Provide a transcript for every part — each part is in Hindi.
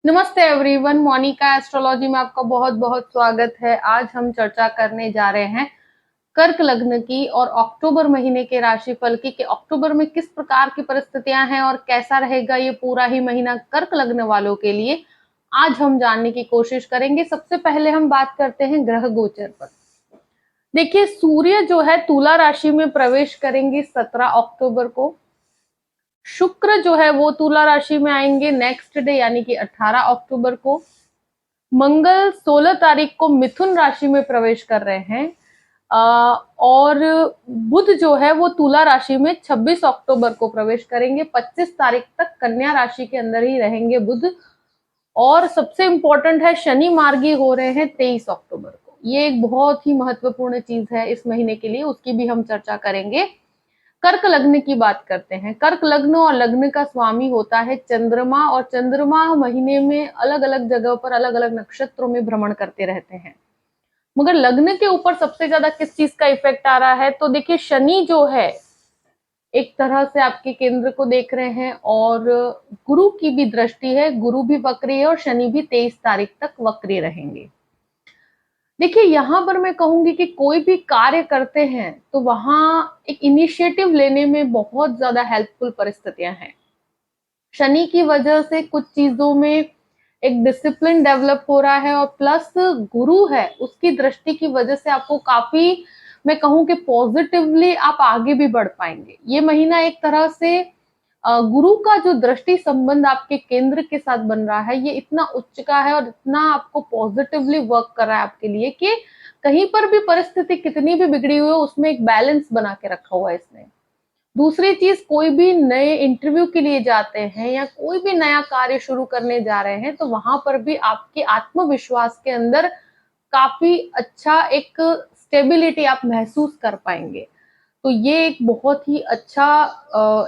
नमस्ते एवरीवन, मोनिका एस्ट्रोलॉजी में आपका बहुत बहुत स्वागत है। आज हम चर्चा करने जा रहे हैं कर्क लग्न की और अक्टूबर महीने के राशिफल की कि अक्टूबर में किस प्रकार की परिस्थितियां हैं और कैसा रहेगा ये पूरा ही महीना कर्क लग्न वालों के लिए। आज हम जानने की कोशिश करेंगे। सबसे पहले हम बात करते हैं ग्रह गोचर पर। देखिए, सूर्य जो है तुला राशि में प्रवेश करेंगे 17 अक्टूबर को। शुक्र जो है वो तुला राशि में आएंगे नेक्स्ट डे यानी कि 18 अक्टूबर को। मंगल 16 तारीख को मिथुन राशि में प्रवेश कर रहे हैं। और बुध जो है वो तुला राशि में 26 अक्टूबर को प्रवेश करेंगे। 25 तारीख तक कन्या राशि के अंदर ही रहेंगे बुध। और सबसे इंपॉर्टेंट है, शनि मार्गी हो रहे हैं 23 अक्टूबर को। ये एक बहुत ही महत्वपूर्ण चीज है इस महीने के लिए, उसकी भी हम चर्चा करेंगे। कर्क लग्न की बात करते हैं। कर्क लग्न और लग्न का स्वामी होता है चंद्रमा, और चंद्रमा महीने में अलग अलग जगह पर अलग अलग नक्षत्रों में भ्रमण करते रहते हैं। मगर लग्न के ऊपर सबसे ज्यादा किस चीज का इफेक्ट आ रहा है, तो देखिए शनि जो है एक तरह से आपके केंद्र को देख रहे हैं, और गुरु की भी दृष्टि है। गुरु भी वक्री है और शनि भी 23 तारीख तक वक्री रहेंगे। देखिए, यहाँ पर मैं कहूंगी कि कोई भी कार्य करते हैं तो वहां एक इनिशिएटिव लेने में बहुत ज्यादा हेल्पफुल परिस्थितियां हैं। शनि की वजह से कुछ चीजों में एक डिसिप्लिन डेवलप हो रहा है, और प्लस गुरु है उसकी दृष्टि की वजह से आपको काफी, मैं कहूं कि पॉजिटिवली आप आगे भी बढ़ पाएंगे। ये महीना एक तरह से गुरु का जो दृष्टि संबंध आपके केंद्र के साथ बन रहा है, ये इतना उच्च का है और इतना आपको पॉजिटिवली वर्क कर रहा है आपके लिए कि कहीं पर भी परिस्थिति कितनी भी बिगड़ी हुई हो उसमें एक बैलेंस बना के रखा हुआ है इसने। दूसरी चीज, कोई भी नए इंटरव्यू के लिए जाते हैं या कोई भी नया कार्य शुरू करने जा रहे हैं तो वहां पर भी आपके आत्मविश्वास के अंदर काफी अच्छा एक स्टेबिलिटी आप महसूस कर पाएंगे। तो ये एक बहुत ही अच्छा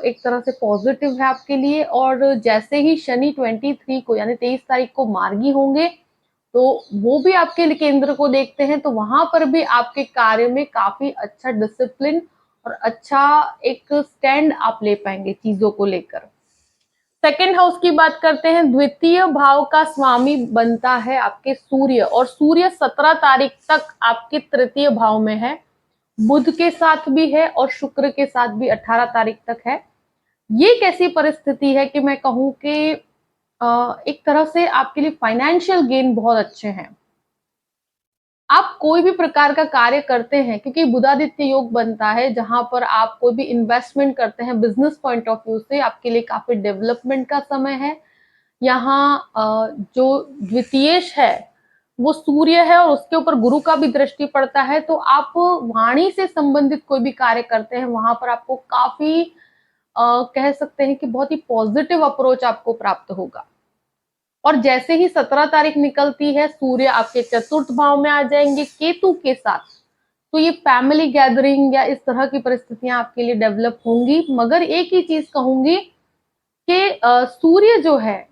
एक तरह से पॉजिटिव है आपके लिए। और जैसे ही शनि 23 को यानी 23 तारीख को मार्गी होंगे तो वो भी आपके केंद्र को देखते हैं, तो वहां पर भी आपके कार्य में काफी अच्छा डिसिप्लिन और अच्छा एक स्टैंड आप ले पाएंगे चीजों को लेकर। सेकेंड हाउस की बात करते हैं। द्वितीय भाव का स्वामी बनता है आपके सूर्य, और सूर्य 17 तारीख तक आपके तृतीय भाव में है। बुध के साथ भी है और शुक्र के साथ भी 18 तारीख तक है। ये कैसी परिस्थिति है कि मैं कहूं कि एक तरह से आपके लिए फाइनेंशियल गेन बहुत अच्छे हैं। आप कोई भी प्रकार का कार्य करते हैं, क्योंकि बुधादित्य योग बनता है जहां पर आप कोई भी इन्वेस्टमेंट करते हैं बिजनेस पॉइंट ऑफ व्यू से, आपके लिए काफी डेवलपमेंट का समय है। यहाँ जो द्वितीयेश है वो सूर्य है और उसके ऊपर गुरु का भी दृष्टि पड़ता है, तो आप वाणी से संबंधित कोई भी कार्य करते हैं वहां पर आपको काफी कह सकते हैं कि बहुत ही पॉजिटिव अप्रोच आपको प्राप्त होगा। और जैसे ही 17 तारीख निकलती है सूर्य आपके चतुर्थ भाव में आ जाएंगे केतु के साथ, तो ये फैमिली गैदरिंग या इस तरह की परिस्थितियां आपके लिए डेवलप होंगी। मगर एक ही चीज कहूंगी कि सूर्य जो है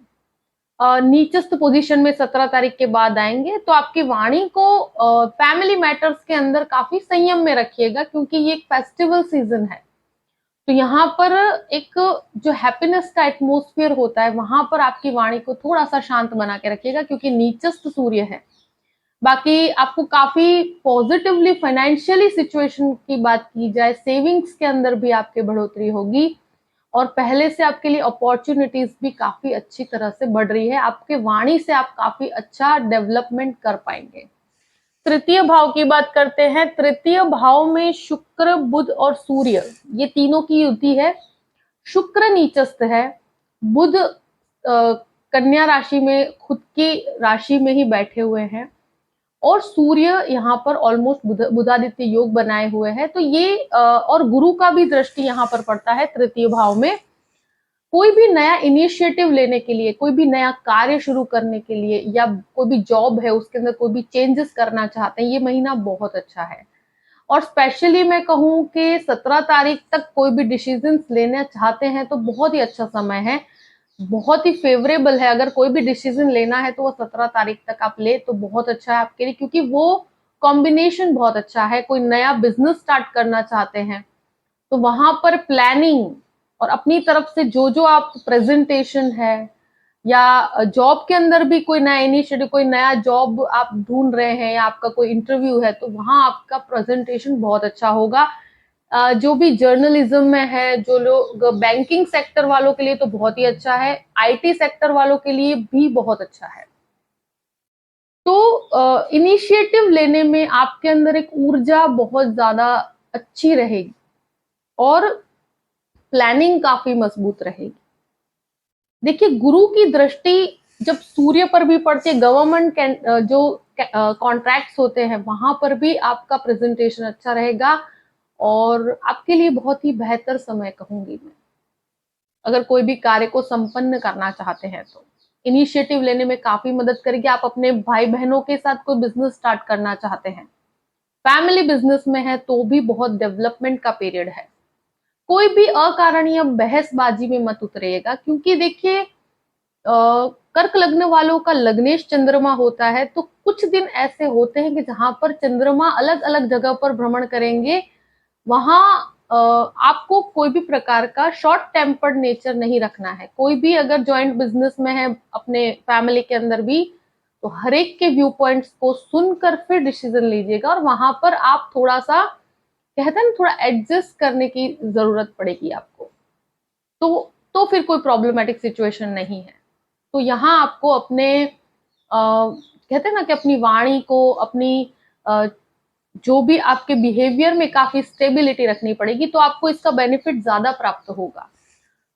नीचस्थ पोजीशन में 17 तारीख के बाद आएंगे, तो आपकी वाणी को फैमिली मैटर्स के अंदर काफी संयम में रखिएगा, क्योंकि ये एक फेस्टिवल सीजन है। तो यहाँ पर एक जो हैप्पीनेस का एटमोस्फियर होता है वहां पर आपकी वाणी को थोड़ा सा शांत बना के रखिएगा, क्योंकि नीचस्थ सूर्य है। बाकी आपको काफी पॉजिटिवली फाइनेंशियली सिचुएशन की बात की जाए, सेविंग्स के अंदर भी आपकी बढ़ोतरी होगी, और पहले से आपके लिए अपॉर्चुनिटीज भी काफी अच्छी तरह से बढ़ रही है। आपके वाणी से आप काफी अच्छा डेवलपमेंट कर पाएंगे। तृतीय भाव की बात करते हैं। तृतीय भाव में शुक्र, बुध और सूर्य, ये तीनों की युति है। शुक्र नीचस्थ है, बुध कन्या राशि में खुद की राशि में ही बैठे हुए हैं, और सूर्य यहाँ पर ऑलमोस्ट बुधादित्य योग बनाए हुए हैं। तो ये और गुरु का भी दृष्टि यहाँ पर पड़ता है तृतीय भाव में। कोई भी नया इनिशिएटिव लेने के लिए, कोई भी नया कार्य शुरू करने के लिए, या कोई भी जॉब है उसके अंदर कोई भी चेंजेस करना चाहते हैं, ये महीना बहुत अच्छा है। और स्पेशली मैं कहूं कि 17 तारीख तक कोई भी डिसीजंस लेना चाहते हैं तो बहुत ही अच्छा समय है, बहुत ही फेवरेबल है। अगर कोई भी डिसीजन लेना है तो वो 17 तारीख तक आप ले तो बहुत अच्छा है आपके लिए, क्योंकि वो कॉम्बिनेशन बहुत अच्छा है। कोई नया बिजनेस स्टार्ट करना चाहते हैं तो वहां पर प्लानिंग और अपनी तरफ से जो जो आप प्रेजेंटेशन है या जॉब के अंदर भी कोई नया इनिशिएटिव, कोई नया जॉब आप ढूंढ रहे हैं या आपका कोई इंटरव्यू है, तो वहां आपका प्रेजेंटेशन बहुत अच्छा होगा। जो भी जर्नलिज्म में है, जो लोग बैंकिंग सेक्टर वालों के लिए तो बहुत ही अच्छा है, आईटी सेक्टर वालों के लिए भी बहुत अच्छा है। तो इनिशिएटिव लेने में आपके अंदर एक ऊर्जा बहुत ज्यादा अच्छी रहेगी और प्लानिंग काफी मजबूत रहेगी। देखिए, गुरु की दृष्टि जब सूर्य पर भी पड़ती है, गवर्नमेंट जो कॉन्ट्रैक्ट्स होते हैं वहां पर भी आपका प्रेजेंटेशन अच्छा रहेगा और आपके लिए बहुत ही बेहतर समय कहूंगी मैं, अगर कोई भी कार्य को संपन्न करना चाहते हैं तो इनिशिएटिव लेने में काफी मदद करेगी। आप अपने भाई बहनों के साथ कोई बिजनेस स्टार्ट करना चाहते हैं, फैमिली बिजनेस में है तो भी बहुत डेवलपमेंट का पीरियड है। कोई भी अकारणीय बहसबाजी में मत उतरिएगा, क्योंकि देखिए कर्क लग्न वालों का लग्नेश चंद्रमा होता है, तो कुछ दिन ऐसे होते हैं कि जहां पर चंद्रमा अलग अलग जगह पर भ्रमण करेंगे, वहां आपको कोई भी प्रकार का शॉर्ट टेम्पर्ड नेचर नहीं रखना है। कोई भी अगर जॉइंट बिजनेस में है अपने फैमिली के अंदर भी, तो हर एक के व्यू पॉइंट्स को सुनकर फिर डिसीजन लीजिएगा और वहां पर आप थोड़ा सा, कहते हैं ना, थोड़ा एडजस्ट करने की जरूरत पड़ेगी आपको। तो फिर कोई प्रॉब्लमेटिक सिचुएशन नहीं है। तो यहाँ आपको अपने कहते हैं ना कि अपनी वाणी को, अपनी जो भी आपके बिहेवियर में काफी स्टेबिलिटी रखनी पड़ेगी, तो आपको इसका बेनिफिट ज्यादा प्राप्त होगा।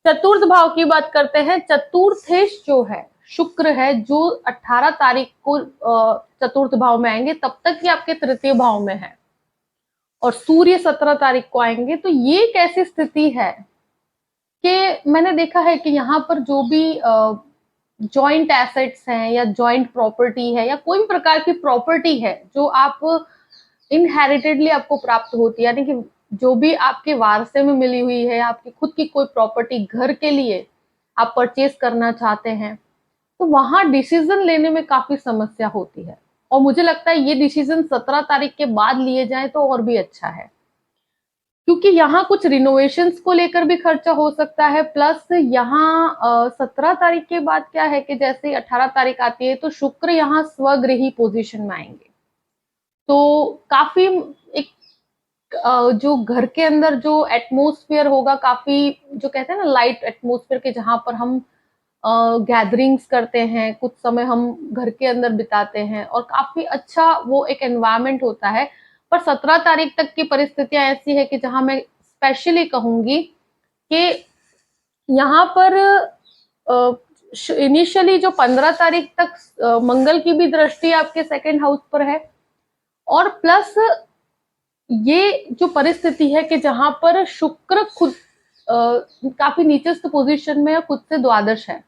चतुर्थ भाव की बात करते हैं। चतुर्थेश जो है शुक्र है, जो 18 तारीख को चतुर्थ भाव में आएंगे, तब तक ये आपके तृतीय भाव में है और सूर्य 17 तारीख को आएंगे। तो ये एक ऐसी स्थिति है कि मैंने देखा है कि यहाँ पर जो भी जॉइंट एसेट्स हैं या जॉइंट प्रॉपर्टी है या कोई भी प्रकार की प्रॉपर्टी है जो आप इनहेरिटेडली आपको प्राप्त होती है, यानी कि जो भी आपके वारसे में मिली हुई है, आपकी खुद की कोई प्रॉपर्टी घर के लिए आप परचेज करना चाहते हैं, तो वहां डिसीजन लेने में काफी समस्या होती है। और मुझे लगता है ये डिसीजन 17 तारीख के बाद लिए जाए तो और भी अच्छा है, क्योंकि यहाँ कुछ रिनोवेशंस को लेकर भी खर्चा हो सकता है। प्लस यहाँ 17 तारीख के बाद क्या है कि जैसे 18 तारीख आती है तो शुक्र यहाँ स्वगृही पोजीशन में आएंगे, तो काफी एक जो घर के अंदर जो एटमोस्फियर होगा, काफी जो कहते हैं ना लाइट एटमोस्फियर के, जहां पर हम गैदरिंग्स करते हैं, कुछ समय हम घर के अंदर बिताते हैं और काफी अच्छा वो एक एनवायरनमेंट होता है। पर 17 तारीख तक की परिस्थितियां ऐसी है कि जहां मैं स्पेशली कहूंगी कि यहाँ पर इनिशियली जो 15 तारीख तक मंगल की भी दृष्टि आपके सेकंड हाउस पर है, और प्लस ये जो परिस्थिति है कि जहां पर शुक्र खुद काफी नीचस्थ पोजीशन में है, खुद से द्वादश है,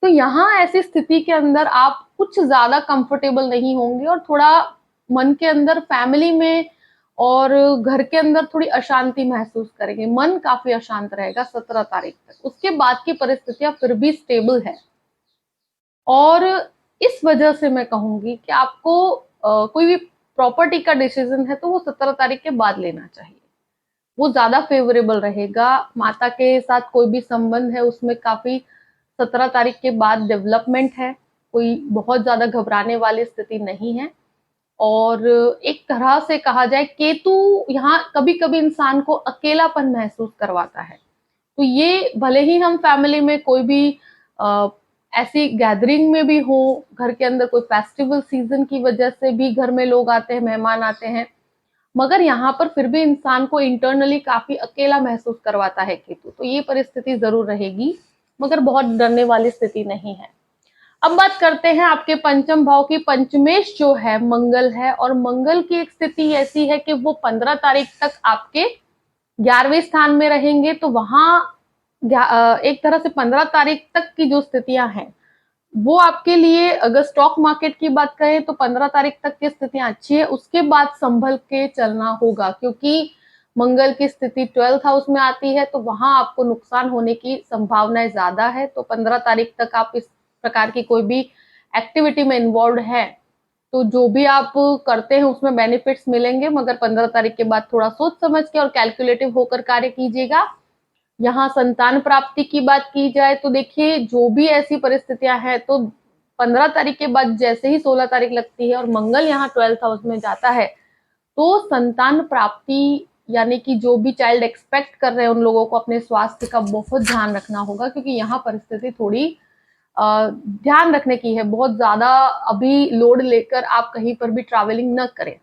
तो यहाँ ऐसी स्थिति के अंदर आप कुछ ज्यादा कंफर्टेबल नहीं होंगे और थोड़ा मन के अंदर, फैमिली में और घर के अंदर थोड़ी अशांति महसूस करेंगे। मन काफी अशांत रहेगा 17 तारीख तक। उसके बाद की परिस्थितियां फिर भी स्टेबल है और इस वजह से मैं कहूंगी कि आपको कोई भी प्रॉपर्टी का डिसीजन है तो वो 17 तारीख के बाद लेना चाहिए, वो ज्यादा फेवरेबल रहेगा। माता के साथ कोई भी संबंध है उसमें काफी 17 तारीख के बाद डेवलपमेंट है, कोई बहुत ज्यादा घबराने वाली स्थिति नहीं है। और एक तरह से कहा जाए, केतु यहाँ कभी कभी इंसान को अकेलापन महसूस करवाता है, तो ये भले ही हम फैमिली में कोई भी ऐसी गैदरिंग में भी हो, घर के अंदर कोई फेस्टिवल सीजन की वजह से भी घर में लोग आते हैं, मेहमान आते हैं, मगर यहाँ पर फिर भी इंसान को इंटरनली काफी अकेला महसूस करवाता है केतु। तो ये परिस्थिति जरूर रहेगी, मगर बहुत डरने वाली स्थिति नहीं है। अब बात करते हैं आपके पंचम भाव की। पंचमेश जो है मंगल है और मंगल की एक स्थिति ऐसी है कि वो 15 तारीख तक आपके 11वें स्थान में रहेंगे। तो वहां एक तरह से 15 तारीख तक की जो स्थितियां हैं वो आपके लिए, अगर स्टॉक मार्केट की बात करें तो 15 तारीख तक की स्थितियां अच्छी है, उसके बाद संभल के चलना होगा, क्योंकि मंगल की स्थिति 12th हाउस में आती है, तो वहां आपको नुकसान होने की संभावनाएं ज्यादा है। तो 15 तारीख तक आप इस प्रकार की कोई भी एक्टिविटी में इन्वॉल्व है तो जो भी आप करते हैं उसमें बेनिफिट्स मिलेंगे, मगर 15 तारीख के बाद थोड़ा सोच समझ के और कैलकुलेटिव होकर कार्य कीजिएगा। यहाँ संतान प्राप्ति की बात की जाए तो देखिए जो भी ऐसी परिस्थितियां हैं, तो 15 तारीख के बाद जैसे ही 16 तारीख लगती है और मंगल यहाँ 12th हाउस में जाता है, तो संतान प्राप्ति यानी कि जो भी चाइल्ड एक्सपेक्ट कर रहे हैं उन लोगों को अपने स्वास्थ्य का बहुत ध्यान रखना होगा, क्योंकि यहाँ परिस्थिति थोड़ी ध्यान रखने की है। बहुत ज्यादा अभी लोड लेकर आप कहीं पर भी ट्रैवलिंग न करें।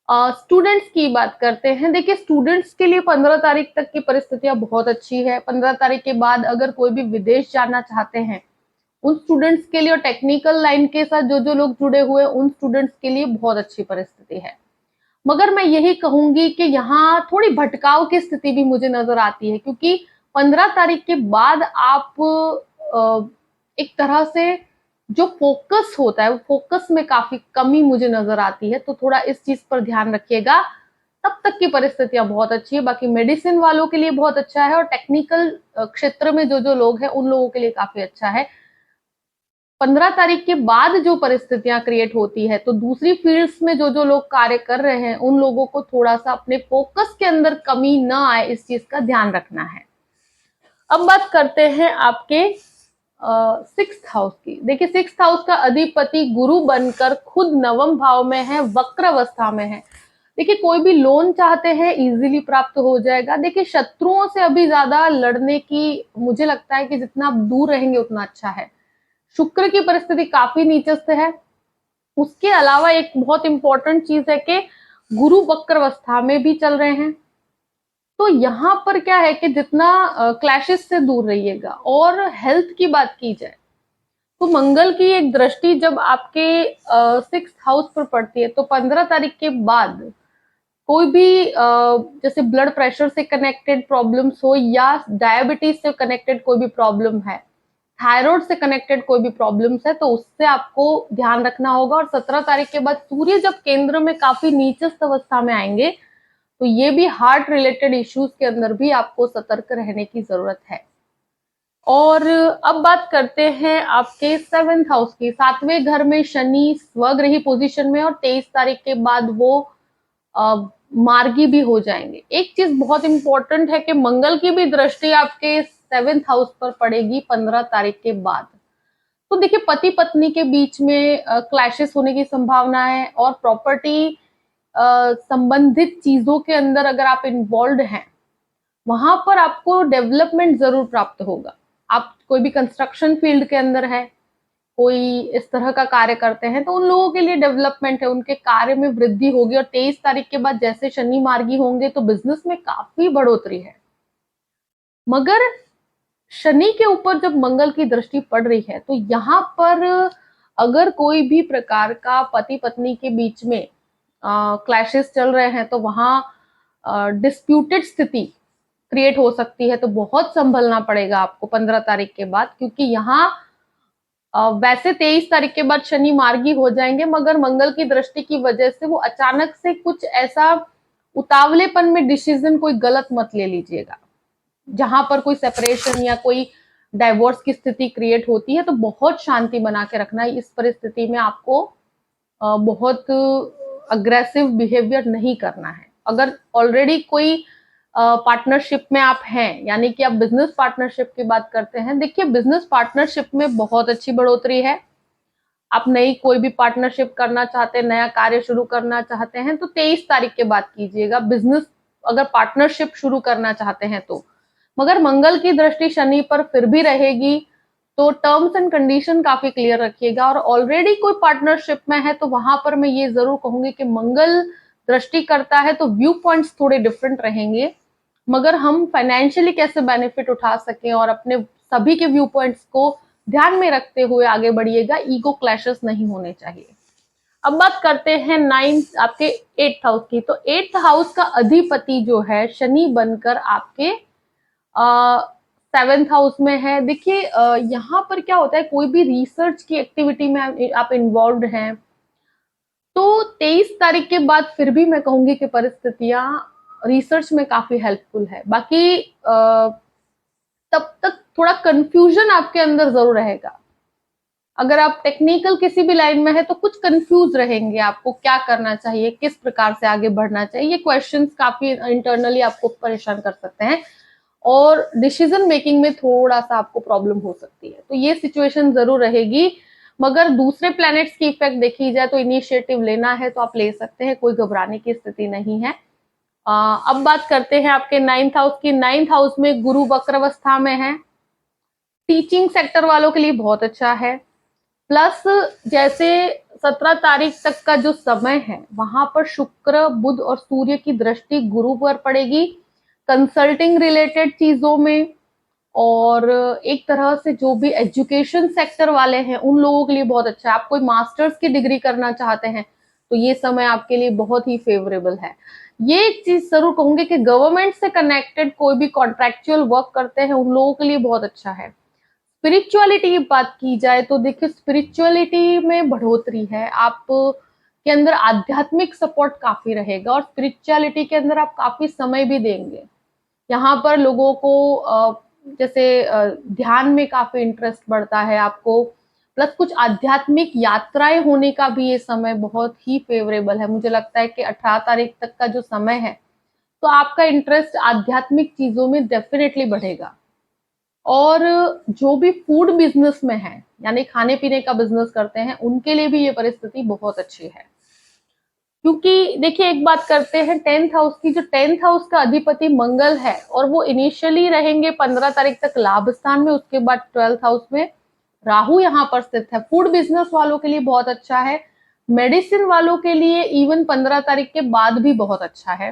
स्टूडेंट्स की बात करते हैं। देखिए स्टूडेंट्स के लिए 15 तारीख तक की परिस्थितियां बहुत अच्छी है। 15 तारीख के बाद अगर कोई भी विदेश जाना चाहते हैं उन स्टूडेंट्स के लिए, और टेक्निकल लाइन के साथ जो जो लोग जुड़े हुए उन स्टूडेंट्स के लिए बहुत अच्छी परिस्थिति है। मगर मैं यही कहूंगी कि यहाँ थोड़ी भटकाव की स्थिति भी मुझे नजर आती है, क्योंकि 15 तारीख के बाद आप एक तरह से जो फोकस होता है वो फोकस में काफी कमी मुझे नजर आती है, तो थोड़ा इस चीज पर ध्यान रखिएगा। तब तक की परिस्थितियां बहुत अच्छी है। बाकी मेडिसिन वालों के लिए बहुत अच्छा है, और टेक्निकल क्षेत्र में जो जो लोग हैं उन लोगों के लिए काफी अच्छा है। 15 तारीख के बाद जो परिस्थितियां क्रिएट होती है, तो दूसरी फील्ड्स में जो जो लोग कार्य कर रहे हैं उन लोगों को थोड़ा सा अपने फोकस के अंदर कमी ना आए, इस चीज का ध्यान रखना है। अब बात करते हैं आपके 6th हाउस की। देखिए 6th हाउस का अधिपति गुरु बनकर खुद नवम भाव में है, वक्र अवस्था में है। देखिए कोई भी लोन चाहते हैं इजीली प्राप्त हो जाएगा। देखिए शत्रुओं से अभी ज्यादा लड़ने की मुझे लगता है कि जितना आप दूर रहेंगे उतना अच्छा है। शुक्र की परिस्थिति काफी नीचस्थ है। उसके अलावा एक बहुत इंपॉर्टेंट चीज है कि गुरु वक्र अवस्था में भी चल रहे हैं, तो यहाँ पर क्या है कि जितना क्लैशेस से दूर रहिएगा। और हेल्थ की बात की जाए तो मंगल की एक दृष्टि जब आपके 6th हाउस पर पड़ती है, तो 15 तारीख के बाद कोई भी जैसे ब्लड प्रेशर से कनेक्टेड प्रॉब्लम्स हो, या डायबिटीज से कनेक्टेड कोई भी प्रॉब्लम है, थायराइड से कनेक्टेड कोई भी प्रॉब्लम्स है, तो उससे आपको ध्यान रखना होगा। और 17 तारीख के बाद सूर्य जब केंद्र में काफी नीचस्थ अवस्था में आएंगे, तो ये भी हार्ट रिलेटेड इश्यूज के अंदर भी आपको सतर्क रहने की जरूरत है। और अब बात करते हैं आपके 7th हाउस की। 7वें घर में शनि स्वग्रही पोजीशन में, और 23 तारीख के बाद वो मार्गी भी हो जाएंगे। एक चीज बहुत इंपॉर्टेंट है कि मंगल की भी दृष्टि आपके 7th हाउस पर पड़ेगी 15 तारीख के बाद। तो देखिए पति पत्नी के बीच में क्लैशेस होने की संभावना है, और प्रॉपर्टी संबंधित चीजों के अंदर अगर आप इन्वॉल्व हैं, वहां पर आपको डेवलपमेंट जरूर प्राप्त होगा। आप कोई भी कंस्ट्रक्शन फील्ड के अंदर है, कोई इस तरह का कार्य करते हैं, तो उन लोगों के लिए डेवलपमेंट है, उनके कार्य में वृद्धि होगी। और 23 तारीख के बाद जैसे शनि मार्गी होंगे तो बिजनेस में काफी बढ़ोतरी है। मगर शनि के ऊपर जब मंगल की दृष्टि पड़ रही है, तो यहाँ पर अगर कोई भी प्रकार का पति पत्नी के बीच में क्लैशेस चल रहे हैं, तो वहां डिस्प्यूटेड स्थिति क्रिएट हो सकती है। तो बहुत संभलना पड़ेगा आपको 15 तारीख के बाद, क्योंकि यहाँ वैसे 23 तारीख के बाद शनि मार्गी हो जाएंगे, मगर मंगल की दृष्टि की वजह से वो अचानक से कुछ ऐसा उतावलेपन में डिसीजन कोई गलत मत ले लीजिएगा। जहां पर कोई सेपरेशन या कोई डाइवोर्स की स्थिति क्रिएट होती है, तो बहुत शांति बना के रखना है। इस परिस्थिति में आपको बहुत अग्रेसिव बिहेवियर नहीं करना है। अगर ऑलरेडी कोई पार्टनरशिप में आप हैं, यानी कि आप बिजनेस पार्टनरशिप की बात करते हैं, देखिए बिजनेस पार्टनरशिप में बहुत अच्छी बढ़ोतरी है। आप नई कोई भी पार्टनरशिप करना चाहते हैं, नया कार्य शुरू करना चाहते हैं, तो 23 तारीख के बाद कीजिएगा बिजनेस, अगर पार्टनरशिप शुरू करना चाहते हैं तो। मगर मंगल की दृष्टि शनि पर फिर भी रहेगी, तो टर्म्स एंड कंडीशन काफी क्लियर रखिएगा। और ऑलरेडी कोई पार्टनरशिप में है, तो वहां पर मैं ये जरूर कहूंगी कि मंगल दृष्टि करता है तो व्यू पॉइंट्स थोड़े डिफरेंट रहेंगे, मगर हम फाइनेंशियली कैसे बेनिफिट उठा सकें और अपने सभी के व्यू पॉइंट्स को ध्यान में रखते हुए आगे बढ़िएगा। ईगो क्लैशेस नहीं होने चाहिए। अब बात करते हैं 9th आपके 8th हाउस की। तो 8th हाउस का अधिपति जो है शनि बनकर आपके 7th हाउस में है। देखिए यहाँ पर क्या होता है, कोई भी रिसर्च की एक्टिविटी में आप इन्वॉल्व हैं, तो 23 तारीख के बाद फिर भी मैं कहूंगी कि परिस्थितियां रिसर्च में काफी हेल्पफुल है। बाकी तब तक थोड़ा कंफ्यूजन आपके अंदर जरूर रहेगा। अगर आप टेक्निकल किसी भी लाइन में है तो कुछ कंफ्यूज रहेंगे, आपको क्या करना चाहिए, किस प्रकार से आगे बढ़ना चाहिए। ये क्वेश्चंस काफी इंटरनली आपको परेशान कर सकते हैं। और डिसीजन मेकिंग में थोड़ा सा आपको प्रॉब्लम हो सकती है। तो ये सिचुएशन जरूर रहेगी, मगर दूसरे प्लैनेट्स की इफेक्ट देखी जाए तो इनिशिएटिव लेना है तो आप ले सकते हैं, कोई घबराने की स्थिति नहीं है। अब बात करते हैं आपके 9th हाउस की। 9th हाउस में गुरु वक्रावस्था में है, टीचिंग सेक्टर वालों के लिए बहुत अच्छा है। प्लस जैसे 17 तारीख तक का जो समय है वहां पर शुक्र बुध और सूर्य की दृष्टि गुरु पर पड़ेगी, कंसल्टिंग रिलेटेड चीजों में, और एक तरह से जो भी एजुकेशन सेक्टर वाले हैं उन लोगों के लिए बहुत अच्छा है। आप कोई मास्टर्स की डिग्री करना चाहते हैं तो ये समय आपके लिए बहुत ही फेवरेबल है। ये एक चीज जरूर कहूंगी कि गवर्नमेंट से कनेक्टेड कोई भी कॉन्ट्रेक्चुअल वर्क करते हैं उन लोगों के लिए बहुत अच्छा है। स्पिरिचुअलिटी की बात की जाए तो देखिए स्पिरिचुअलिटी में बढ़ोतरी है, आप के अंदर आध्यात्मिक सपोर्ट काफी रहेगा और स्पिरिचुअलिटी के अंदर आप काफी समय भी देंगे। यहाँ पर लोगों को जैसे ध्यान में काफी इंटरेस्ट बढ़ता है आपको, प्लस कुछ आध्यात्मिक यात्राएं होने का भी ये समय बहुत ही फेवरेबल है। मुझे लगता है कि 18 तारीख तक का जो समय है तो आपका इंटरेस्ट आध्यात्मिक चीजों में डेफिनेटली बढ़ेगा। और जो भी फूड बिजनेस में है यानी खाने पीने का बिजनेस करते हैं उनके लिए भी ये परिस्थिति बहुत अच्छी है, क्योंकि देखिए एक बात करते हैं 10th हाउस की। जो 10th हाउस का अधिपति मंगल है और वो इनिशियली रहेंगे 15 तारीख तक लाभ स्थान में, उसके बाद 12th हाउस में राहु यहाँ पर स्थित है। फूड बिजनेस वालों के लिए बहुत अच्छा है, मेडिसिन वालों के लिए इवन 15 तारीख के बाद भी बहुत अच्छा है,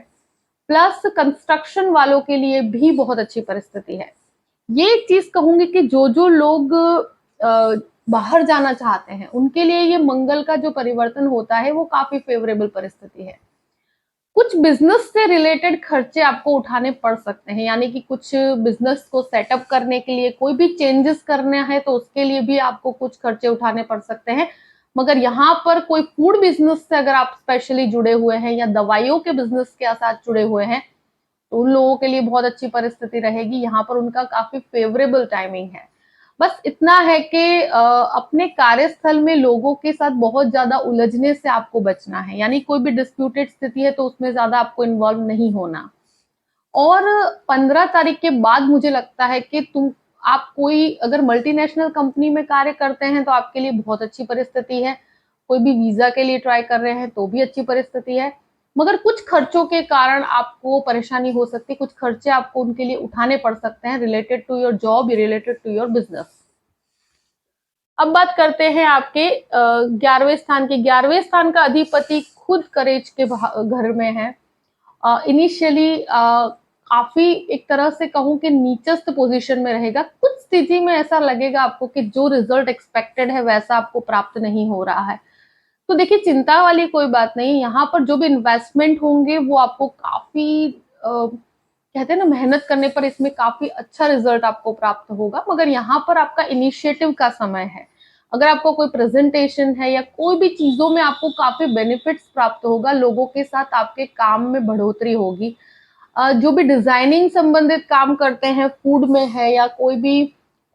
प्लस कंस्ट्रक्शन वालों के लिए भी बहुत अच्छी परिस्थिति है। ये एक चीज कहूंगी कि जो लोग बाहर जाना चाहते हैं उनके लिए ये मंगल का जो परिवर्तन होता है वो काफी फेवरेबल परिस्थिति है। कुछ बिजनेस से रिलेटेड खर्चे आपको उठाने पड़ सकते हैं, यानी कि कुछ बिजनेस को सेटअप करने के लिए कोई भी चेंजेस करने हैं तो उसके लिए भी आपको कुछ खर्चे उठाने पड़ सकते हैं। मगर यहाँ पर कोई फूड बिजनेस से अगर आप स्पेशली जुड़े हुए हैं या दवाइयों के बिजनेस के साथ जुड़े हुए हैं तो उन लोगों के लिए बहुत अच्छी परिस्थिति रहेगी। यहाँ पर उनका काफी फेवरेबल टाइमिंग है। बस इतना है कि अपने कार्यस्थल में लोगों के साथ बहुत ज्यादा उलझने से आपको बचना है, यानी कोई भी डिस्प्यूटेड स्थिति है तो उसमें ज्यादा आपको इन्वॉल्व नहीं होना। और 15 तारीख के बाद मुझे लगता है कि आप कोई अगर मल्टीनेशनल कंपनी में कार्य करते हैं तो आपके लिए बहुत अच्छी परिस्थिति है। कोई भी वीजा के लिए ट्राई कर रहे हैं तो भी अच्छी परिस्थिति है, मगर कुछ खर्चों के कारण आपको परेशानी हो सकती है, कुछ खर्चे आपको उनके लिए उठाने पड़ सकते हैं related to your job, related to your business. अब बात करते हैं आपके 11वें स्थान की। 11वें स्थान का अधिपति खुद करेज के घर में है। इनिशियली काफी एक तरह से कहूं कि नीचस्थ पोजीशन में रहेगा। कुछ स्थिति में ऐसा लगेगा आपको कि जो रिजल्ट एक्सपेक्टेड है वैसा आपको प्राप्त नहीं हो रहा है, तो देखिए चिंता वाली कोई बात नहीं। यहाँ पर जो भी इन्वेस्टमेंट होंगे वो आपको काफी कहते हैं ना मेहनत करने पर इसमें काफी अच्छा रिजल्ट आपको प्राप्त होगा, मगर यहाँ पर आपका इनिशिएटिव का समय है। अगर आपको कोई प्रेजेंटेशन है या कोई भी चीजों में आपको काफी बेनिफिट्स प्राप्त होगा, लोगों के साथ आपके काम में बढ़ोतरी होगी। जो भी डिजाइनिंग संबंधित काम करते हैं, फूड में है या कोई भी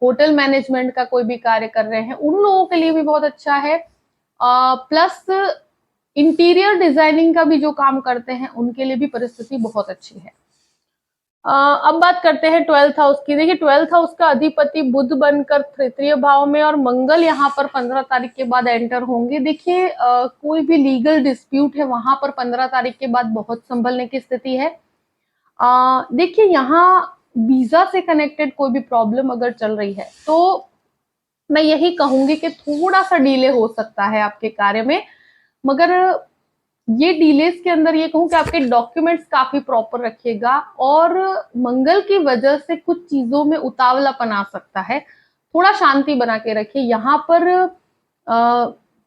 होटल मैनेजमेंट का कोई भी कार्य कर रहे हैं, उन लोगों के लिए भी बहुत अच्छा है। प्लस इंटीरियर डिजाइनिंग का भी जो काम करते हैं उनके लिए भी परिस्थिति बहुत अच्छी है। अब बात करते हैं 12th हाउस की। देखिए 12th हाउस का अधिपति बुध बनकर तृतीय भाव में और मंगल यहाँ पर 15 तारीख के बाद एंटर होंगे। देखिए कोई भी लीगल डिस्प्यूट है वहां पर 15 तारीख के बाद बहुत संभलने की स्थिति है। देखिए यहाँ वीजा से कनेक्टेड कोई भी प्रॉब्लम अगर चल रही है तो मैं यही कहूंगी कि थोड़ा सा डिले हो सकता है आपके कार्य में, मगर ये डिलेस के अंदर ये कहूं कि आपके डॉक्यूमेंट्स काफी प्रॉपर रखिएगा। और मंगल की वजह से कुछ चीजों में उतावलापन आ सकता है, थोड़ा शांति बना के रखिए। यहाँ पर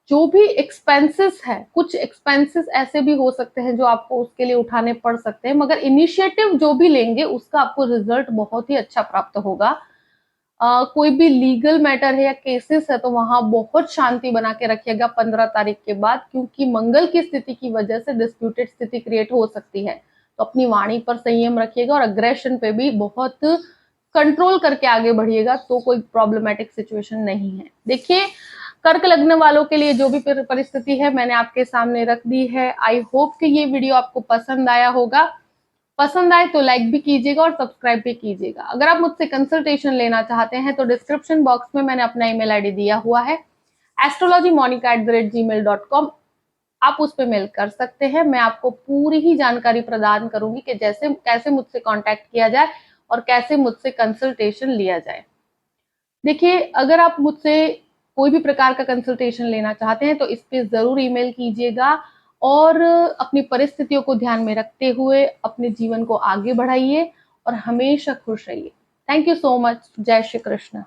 जो भी एक्सपेंसेस है, कुछ एक्सपेंसेस ऐसे भी हो सकते हैं जो आपको उसके लिए उठाने पड़ सकते हैं, मगर इनिशिएटिव जो भी लेंगे उसका आपको रिजल्ट बहुत ही अच्छा प्राप्त होगा। कोई भी लीगल मैटर है या केसेस है तो वहां बहुत शांति बना के रखिएगा 15 तारीख के बाद, क्योंकि मंगल की स्थिति की वजह से डिस्प्यूटेड स्थिति क्रिएट हो सकती है। तो अपनी वाणी पर संयम रखिएगा और अग्रेशन पे भी बहुत कंट्रोल करके आगे बढ़िएगा, तो कोई प्रॉब्लमेटिक सिचुएशन नहीं है। देखिए कर्क लग्न वालों के लिए जो भी परिस्थिति है मैंने आपके सामने रख दी है। आई होप कि ये वीडियो आपको पसंद आया होगा। पसंद आए तो लाइक भी कीजिएगा और सब्सक्राइब भी कीजिएगा। अगर आप मुझसे कंसल्टेशन लेना चाहते हैं तो डिस्क्रिप्शन बॉक्स में मैंने अपना ईमेल आईडी दिया हुआ है, astrologymonica@gmail.com। आप उस पे मेल कर सकते हैं। मैं आपको पूरी ही जानकारी प्रदान करूंगी कि जैसे कैसे मुझसे कांटेक्ट किया जाए और कैसे मुझसे कंसल्टेशन लिया जाए। देखिए, अगर आप मुझसे कोई भी प्रकार का कंसल्टेशन लेना चाहते हैं तो इस पे ज़रूर ईमेल कीजिएगा और अपनी परिस्थितियों को ध्यान में रखते हुए अपने जीवन को आगे बढ़ाइए और हमेशा खुश रहिए। Thank you so much. जय श्री कृष्ण।